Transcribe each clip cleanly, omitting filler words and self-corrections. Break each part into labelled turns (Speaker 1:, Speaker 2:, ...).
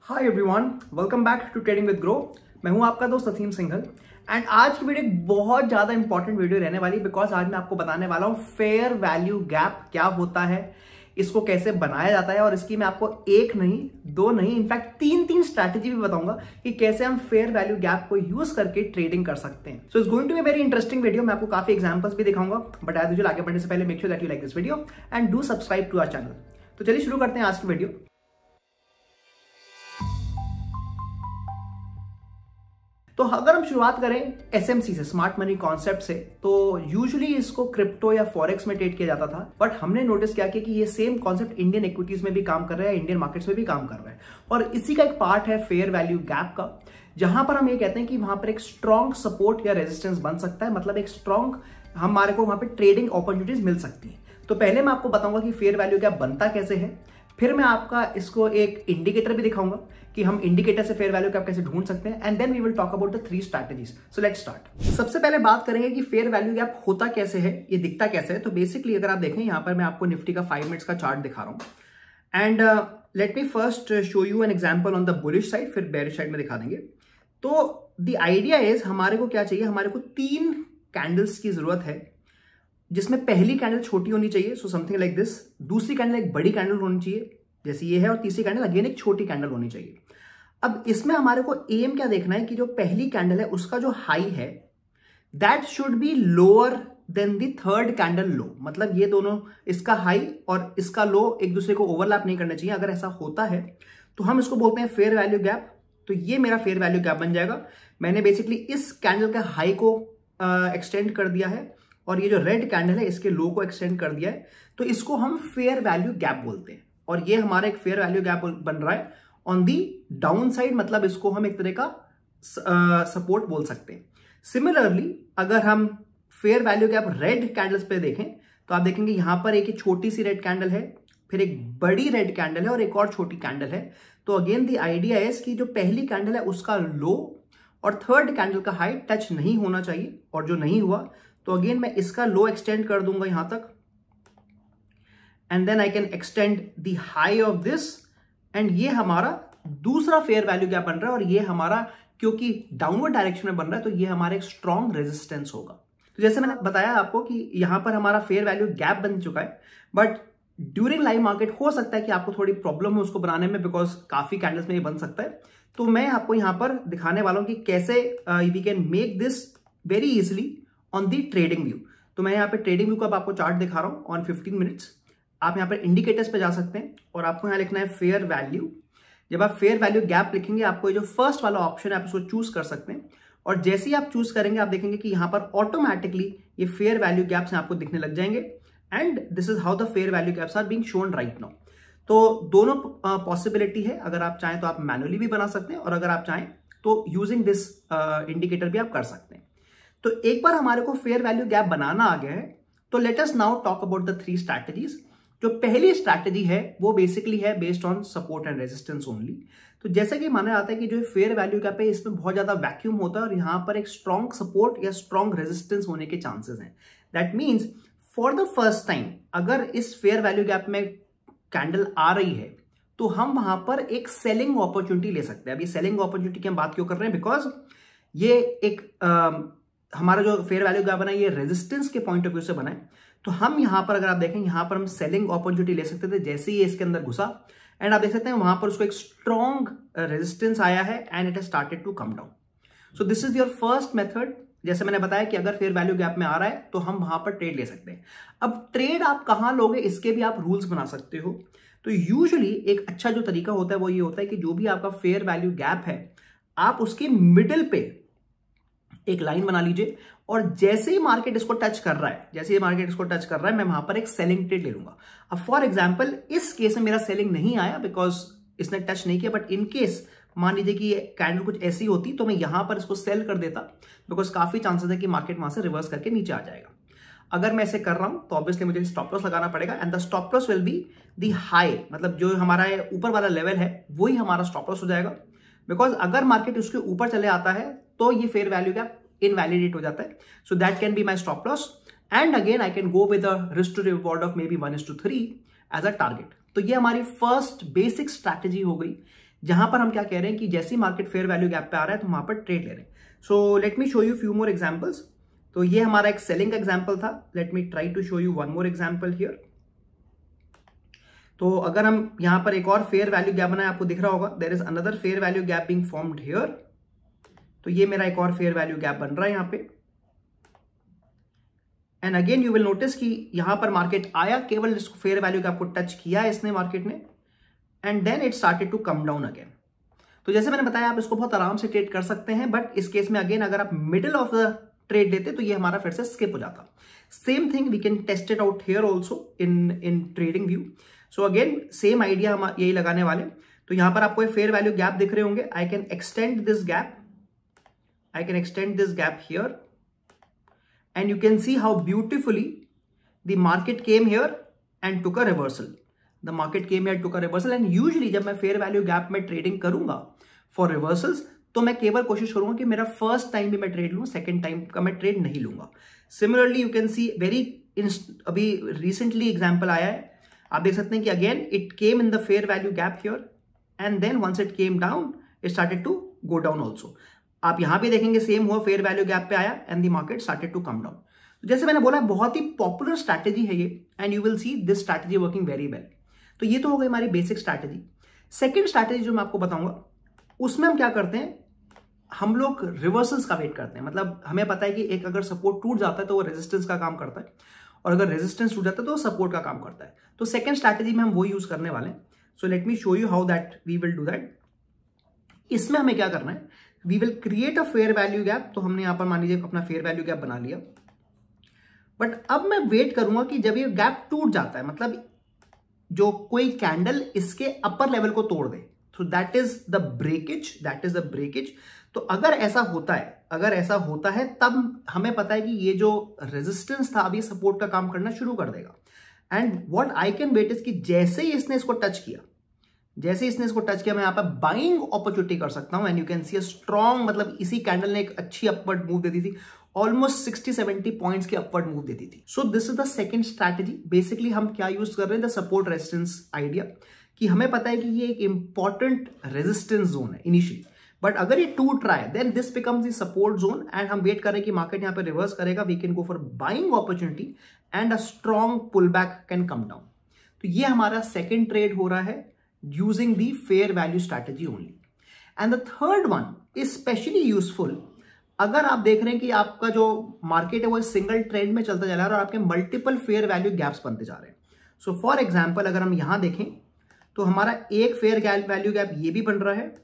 Speaker 1: Hi everyone, welcome back to trading with Groww. मैं हूं आपका दोस्त असीम सिंघल एंड आज की वीडियो एक बहुत ज्यादा इंपॉर्टेंट वीडियो रहने वाली बिकॉज आज मैं आपको बताने वाला हूं फेयर वैल्यू गैप क्या होता है, इसको कैसे बनाया जाता है और इसकी मैं आपको एक नहीं दो नहीं इनफैक्ट तीन स्ट्रैटेजी भी बताऊंगा कि कैसे हम फेयर वैल्यू गैप को यूज करके ट्रेडिंग कर सकते हैं। So it's going to be very interesting video. मैं आपको काफी एग्जांपल्स भी दिखाऊंगा, बट एज यूजुअल आगे बढ़ने से पहले make sure that you like this video and do subscribe to our channel. तो चलिए शुरू करते हैं आज की वीडियो। तो अगर हम शुरुआत करें एसएमसी से, स्मार्ट मनी कॉन्सेप्ट से, तो यूजुअली इसको क्रिप्टो या फॉरेक्स में ट्रेड किया जाता था, बट हमने नोटिस किया कि ये सेम कॉन्सेप्ट इंडियन इक्विटीज में भी काम कर रहा है, इंडियन मार्केट्स में भी काम कर रहा है। और इसी का एक पार्ट है फेयर वैल्यू गैप का, जहां पर हम ये कहते हैं कि वहां पर एक स्ट्रॉन्ग सपोर्ट या रेजिस्टेंस बन सकता है, मतलब एक स्ट्रॉन्ग हमारे को वहां पर ट्रेडिंग अपॉर्चुनिटीज मिल सकती है। तो पहले मैं आपको बताऊंगा कि फेयर वैल्यू गैप बनता कैसे है, फिर मैं आपका इसको एक इंडिकेटर भी दिखाऊंगा कि हम इंडिकेटर से फेयर वैल्यू गैप कैसे ढूंढ सकते हैं, and then we will talk about the 3 strategies. So let's start. सबसे पहले बात करेंगे कि फेयर वैल्यू गैप होता कैसे है, ये दिखता कैसे है। तो बेसिकली अगर आप देखें, यहां पर मैं आपको निफ्टी का 5 मिनट्स का चार्ट दिखा रहा हूं and let me first show you an example on the bullish side, फिर बेरिश साइड में दिखा देंगे। तो द आइडिया इज हमारे को क्या चाहिए, हमारे को 3 कैंडल्स की जरूरत है, जिसमें पहली कैंडल छोटी होनी चाहिए, सो समथिंग लाइक दिस। दूसरी कैंडल एक बड़ी कैंडल होनी चाहिए जैसे ये है, और तीसरी कैंडल अगेन एक छोटी कैंडल होनी चाहिए। अब इसमें हमारे को एम क्या देखना है कि जो पहली कैंडल है उसका जो हाई है that should be lower than the third candle low, मतलब ये दोनों, इसका हाई और इसका लो एक दूसरे को ओवरलैप नहीं करना चाहिए। अगर ऐसा होता है तो हम इसको बोलते हैं फेयर वैल्यू गैप। तो ये मेरा फेयर वैल्यू गैप बन जाएगा। मैंने बेसिकली इस कैंडल का हाई को एक्सटेंड कर दिया है और ये जो रेड कैंडल है इसके लो को एक्सटेंड कर दिया है, तो इसको हम फेयर वैल्यू गैप बोलते हैं। और ये हमारा एक फेयर वैल्यू गैप बन रहा है ऑन दी डाउन साइड, मतलब इसको हम एक तरह का सपोर्ट बोल सकते हैं। सिमिलरली अगर हम fair value gap red candles पे देखें तो आप देखेंगे यहां पर एक छोटी सी रेड कैंडल है, फिर एक बड़ी रेड कैंडल है और एक और छोटी कैंडल है। तो अगेन द आइडिया इज कि जो पहली कैंडल है उसका लो और थर्ड कैंडल का हाई टच नहीं होना चाहिए, और जो नहीं हुआ तो अगेन मैं इसका लो एक्सटेंड कर दूंगा यहां तक, and then I can extend the high of this, and ये हमारा दूसरा फेयर वैल्यू गैप बन रहा है। और ये हमारा क्योंकि डाउनवर्ड डायरेक्शन में बन रहा है तो ये हमारा एक स्ट्रॉन्ग रेजिस्टेंस होगा। तो जैसे मैंने बताया आपको कि यहां पर हमारा फेयर वैल्यू गैप बन चुका है, बट ड्यूरिंग लाइव मार्केट हो सकता है कि आपको थोड़ी प्रॉब्लम हो उसको बनाने में, बिकॉज काफी कैंडल्स में ये बन सकता है। तो मैं आपको यहां पर दिखाने वाला हूं कि कैसे we can make this very easily on the trading view. तो मैं यहाँ पे ट्रेडिंग व्यू का आपको चार्ट दिखा रहा हूं ऑन 15 मिनट्स। आप यहाँ पर इंडिकेटर्स पे जा सकते हैं और आपको यहाँ लिखना है फेयर वैल्यू। जब आप फेयर वैल्यू गैप लिखेंगे, आपको जो फर्स्ट वाला ऑप्शन है आप इसको चूज कर सकते हैं, और जैसे ही आप चूज करेंगे आप देखेंगे कि यहाँ पर ऑटोमेटिकली ये फेयर वैल्यू गैप्स आपको दिखने लग जाएंगे, and this is how the fair value gaps are being shown right now. तो दोनों पॉसिबिलिटी है, अगर आप चाहें तो आप मैनुअली भी बना सकते हैं, और अगर आप चाहें तो यूजिंग दिस इंडिकेटर भी आप कर सकते हैं। तो एक बार हमारे को फेयर वैल्यू गैप बनाना आ गया है, तो let us now talk about the 3 strategies. जो पहली स्ट्रैटेजी है वो बेसिकली है based on support and resistance only. तो जैसे कि माना जाता है कि जो फेयर वैल्यू गैप है इसमें बहुत ज्यादा वैक्यूम होता है और यहां पर एक स्ट्रॉन्ग सपोर्ट या स्ट्रॉन्ग रेजिस्टेंस होने के चांसेस हैं। That means for the first time अगर इस फेयर वैल्यू गैप में कैंडल आ रही है तो हम वहां पर एक सेलिंग अपॉर्चुनिटी ले सकते हैं। अब ये सेलिंग अपॉर्चुनिटी की हम बात क्यों कर रहे हैं, बिकॉज ये एक हमारा जो फेयर वैल्यू गैप बना है ये रेजिस्टेंस के पॉइंट ऑफ व्यू से बना है। तो हम यहां पर अगर आप देखें, यहां पर हम सेलिंग अपॉर्चुनिटी ले सकते थे जैसे ही इसके अंदर घुसा, एंड आप देख सकते हैं वहां पर उसको एक स्ट्रॉन्ग रेजिस्टेंस आया है and it has started to come down. So this is your first method. जैसे मैंने बताया कि अगर फेयर वैल्यू गैप में आ रहा है तो हम वहां पर ट्रेड ले सकते हैं। अब ट्रेड आप कहां लोगे इसके भी आप रूल्स बना सकते हो। तो यूजुअली एक अच्छा जो तरीका होता है वो ये होता है कि जो भी आपका फेयर वैल्यू गैप है आप उसके मिडिल पे एक लाइन बना लीजिए, और जैसे ही मार्केट इसको टच कर रहा है, जैसे ही मार्केट इसको टच कर रहा है, मैं वहां पर एक सेलिंग ट्रेड ले लूंगा। अब फॉर एग्जांपल इस केस में मेरा सेलिंग नहीं आया बिकॉज इसने टच नहीं किया, बट इन केस मान लीजिए कि ये कैंडल कुछ ऐसी होती तो मैं यहां पर इसको सेल कर देता, बिकॉज काफी चांसेस है कि मार्केट वहां से रिवर्स करके नीचे आ जाएगा। अगर मैं ऐसे कर रहा हूं तो ऑब्वियसली मुझे स्टॉप लॉस लगाना पड़ेगा, and the stop loss will be the high, मतलब जो हमारा ऊपर वाला लेवल है वही हमारा स्टॉप लॉस हो जाएगा। बिकॉज अगर मार्केट उसके ऊपर चले आता है तो ये फेयर वैल्यू गैप इनवैलिडेट हो जाता है। So that can be my stop loss, and again I can go with a risk to reward of may be 1:3 as a target. तो ये हमारी फर्स्ट बेसिक स्ट्रैटेजी हो गई जहां पर हम क्या कह रहे हैं कि जैसे मार्केट फेयर वैल्यू गैप पे आ रहा है तो वहां पर ट्रेड ले रहे हैं। So let me show you few more examples. तो ये हमारा एक सेलिंग एग्जांपल था। Let me try to show you one more example here. तो अगर हम यहां पर एक और फेयर वैल्यू गैप बनाए, आपको दिख रहा होगा there is another fair value gap being formed here. तो ये मेरा एक और फेयर वैल्यू गैप बन रहा है यहां पे। And again you will notice कि यहां पर मार्केट आया, केवल इसको फेयर वैल्यू गैप को टच किया इसने मार्केट ने, and then it started to come down again. तो जैसे मैंने बताया आप इसको बहुत आराम से ट्रेड कर सकते हैं, बट इस केस में अगेन अगर आप मिडिल ऑफ द ट्रेड लेते तो ये हमारा फिर से स्किप हो जाता। Same thing we can test it out here also in trading view. So again same idea हम यही लगाने वाले। तो यहां पर आपको फेयर वैल्यू गैप दिख रहे होंगे। आई can extend this gap here and you can see how beautifully the market came here and took a reversal. The market came here, took a reversal, and usually जब मैं fair value gap में trading करूंगा for reversals तो मैं केवल कोशिश करूंगा कि मेरा फर्स्ट टाइम भी मैं ट्रेड लूं, सेकंड टाइम का मैं ट्रेड नहीं लूंगा। सिमिलरली यू कैन सी अभी रिसेंटली एग्जांपल आया है, आप देख सकते हैं कि again it came in the fair value gap here and then once it came down it started to go down also. आप यहां भी देखेंगे सेम हुआ, फेयर वैल्यू गैप पे आया and the market started to come down. तो जैसे मैंने बोला बहुत ही पॉपुलर स्ट्रैटेजी है ये, and you will see this strategy working very well. तो ये तो हो गई हमारी बेसिक स्ट्रैटेजी। सेकंड स्ट्रैटेजी जो मैं आपको बताऊंगा उसमें हम क्या करते हैं, हम लोग रिवर्सल्स का वेट करते हैं। मतलब हमें पता है कि एक अगर सपोर्ट टूट जाता है तो वो रेजिस्टेंस का काम करता है, और अगर रेजिस्टेंस टूट जाता है तो वो सपोर्ट का काम करता है। तो सेकंड स्ट्रैटेजी में हम वो यूज करने वाले हैं। So let me show you how that we will do that. इसमें हमें क्या करना है, we will create a fair value gap. तो हमने यहां पर मान लीजिए अपना फेयर वैल्यू गैप बना लिया, बट अब मैं वेट करूंगा कि जब ये गैप टूट जाता है, मतलब जो कोई कैंडल इसके अपर लेवल को तोड़ दे, तो दैट इज द ब्रेकेज। तो अगर ऐसा होता है तब हमें पता है कि ये जो रेजिस्टेंस था अभी सपोर्ट का काम करना शुरू कर देगा। And what I can wait is कि जैसे ही इसने इसको टच किया, मैं यहां पर बाइंग अपॉर्चुनिटी कर सकता हूं। And you can see a strong, मतलब इसी कैंडल ने एक अच्छी अपवर्ड मूव दे दी थी, ऑलमोस्ट 60-70 पॉइंट्स की अपवर्ड मूव देती थी। सो this is the second strategy. Basically हम क्या यूज कर रहे हैं, द सपोर्ट रेजिस्टेंस आइडिया, कि हमें पता है कि ये एक इंपॉर्टेंट रेजिस्टेंस जोन है इनिशियली, बट अगर ये टूट रहा है then this becomes the support zone, and हम वेट कर रहे हैं कि मार्केट यहां पे रिवर्स करेगा। We can go for buying opportunity and a strong pull back can come down. तो ये हमारा सेकेंड ट्रेड हो रहा है using the fair value strategy only. And the third one is specially useful अगर आप देख रहे हैं कि आपका जो मार्केट है वो सिंगल ट्रेंड में चलता जा रहा है और आपके मल्टीपल फेयर वैल्यू गैप्स बनते जा रहे हैं। सो फॉर एग्जांपल अगर हम यहां देखें तो हमारा एक फेयर वैल्यू गैप ये भी बन रहा है,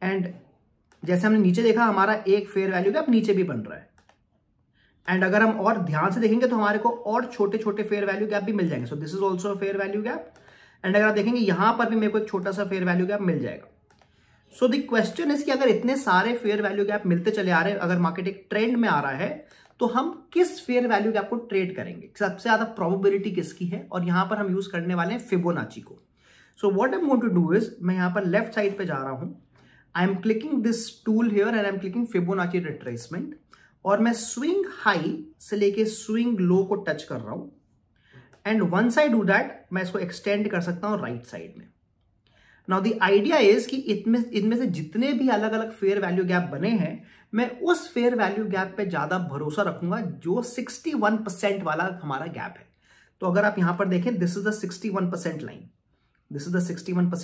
Speaker 1: एंड जैसे हमने नीचे देखा हमारा एक फेयर वैल्यू गैप नीचे भी बन रहा है। एंड अगर हम और ध्यान से देखेंगे तो हमारे को और छोटे छोटे फेयर वैल्यू गैप भी मिल जाएंगे। सो this is also a fair value gap, and अगर आप देखेंगे यहां पर भी मेरे को एक छोटा सा फेयर वैल्यू गैप मिल जाएगा। सो द क्वेश्चन इज कि अगर इतने सारे फेयर वैल्यू गैप मिलते चले आ रहे हैं, अगर मार्केट एक ट्रेंड में आ रहा है, तो हम किस फेयर वैल्यू गैप को ट्रेड करेंगे, सबसे ज्यादा प्रोबेबिलिटी किसकी है, और यहां पर हम यूज करने वाले हैं फिबोनाची को। So what I am going to do is, मैं यहां पर लेफ्ट साइड पे जा रहा हूं, I am clicking this tool here and I am clicking Fibonacci retracement, और मैं स्विंग हाई से लेके स्विंग लो को टच कर रहा हूं, and once I do that मैं इसको एक्सटेंड कर सकता हूं राइट साइड में। नाउ द आइडिया इज कि इनमें से जितने भी अलग अलग फेयर वैल्यू गैप बने हैं, मैं उस फेयर वैल्यू गैप पे ज्यादा भरोसा रखूंगा जो 61% वाला हमारा गैप है। तो अगर आप यहां पर देखें, this is the 61%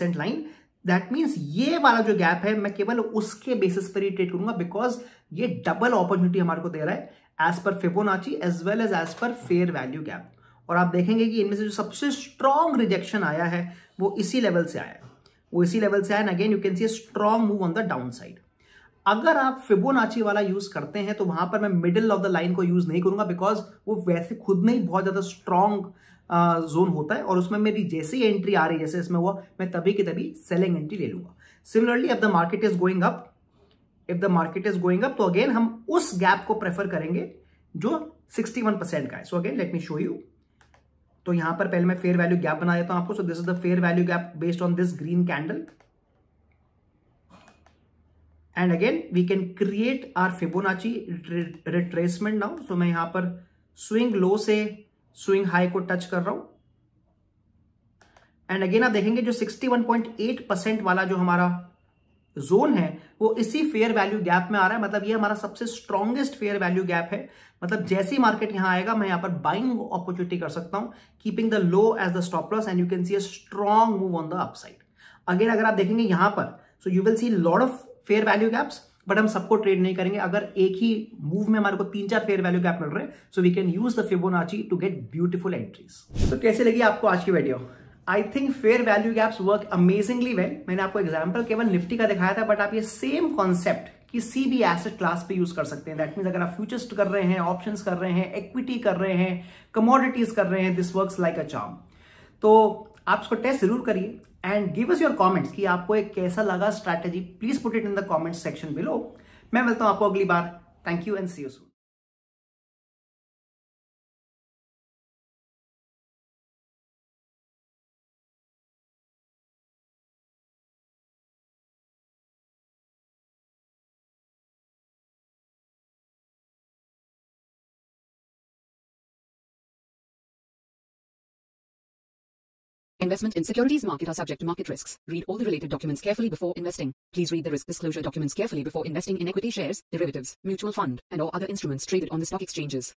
Speaker 1: line, that means ये वाला जो गैप है मैं केवल उसके बेसिस पर ही ट्रेड करूंगा, बिकॉज ये डबल अपॉर्चुनिटी हमारे को दे रहा है एज पर फिबोनाची एज वेल एज पर फेयर वैल्यू गैप। और आप देखेंगे कि इनमें से जो सबसे स्ट्रॉन्ग रिजेक्शन आया है वो इसी लेवल से आया है, and again you can see a strong move on the down side. अगर आप फिबोनाची वाला यूज करते हैं तो वहां पर मैं मिडिल ऑफ द लाइन को यूज नहीं करूंगा, बिकॉज वो वैसे खुद में ही बहुत ज्यादा स्ट्रॉन्ग जोन होता है, और उसमें मेरी जैसे ही एंट्री आ रही है, जैसे इसमें हुआ, मैं तभी की तभी सेलिंग एंट्री ले लूंगा। Similarly if the market is going up, तो अगेन हम उस गैप को प्रेफर करेंगे जो 61% का है। So again let me show you. तो यहां पर पहले मैं फेयर वैल्यू गैप बना देता हूं आपको। So this is the fair value gap based on this green candle, and again we can create our Fibonacci retracement now. So मैं यहां पर स्विंग लो से स्विंग हाई को टच कर रहा हूं, एंड अगेन आप देखेंगे जो 61.8% वाला जो हमारा जोन है वो इसी फेयर वैल्यू गैप में आ रहा है, मतलब ये हमारा सबसे स्ट्रॉन्गेस्ट फेयर वैल्यू गैप है। मतलब जैसे ही मार्केट यहां आएगा मैं यहां पर बाइंग अपॉर्चुनिटी कर सकता हूं, keeping the low as the stop loss, and you can see a strong move on the upside. Again अगर आप देखेंगे यहां पर, so you will see lot of fair value gaps, but हम सबको ट्रेड नहीं करेंगे। अगर एक ही मूव में हमारे को 3-4 फेयर वैल्यू गैप मिल रहे हैं, so we can use the Fibonacci to get beautiful entries. तो कैसे लगी आपको आज की video? I think fair value gaps work amazingly well. मैंने आपको एग्जांपल केवल निफ्टी का दिखाया था, बट आप ये सेम कॉन्सेप्ट किसी भी एसेट क्लास पे यूज कर सकते हैं। दैट मींस अगर आप फ्यूचर्स कर रहे हैं, ऑप्शंस कर रहे हैं, इक्विटी कर रहे हैं, कमोडिटीज कर रहे हैं, this works like a charm. तो आप इसको टेस्ट जरूर करिए and give us your comments कि आपको एक कैसा लगा strategy. Please put it in the comment section below. मैं मिलता हूं आपको अगली बार। Thank you and see you soon.
Speaker 2: Investment in securities market are subject to market risks. Read all the related documents carefully before investing. Please read the risk disclosure documents carefully before investing in equity shares, derivatives, mutual fund, and or other instruments traded on the stock exchanges.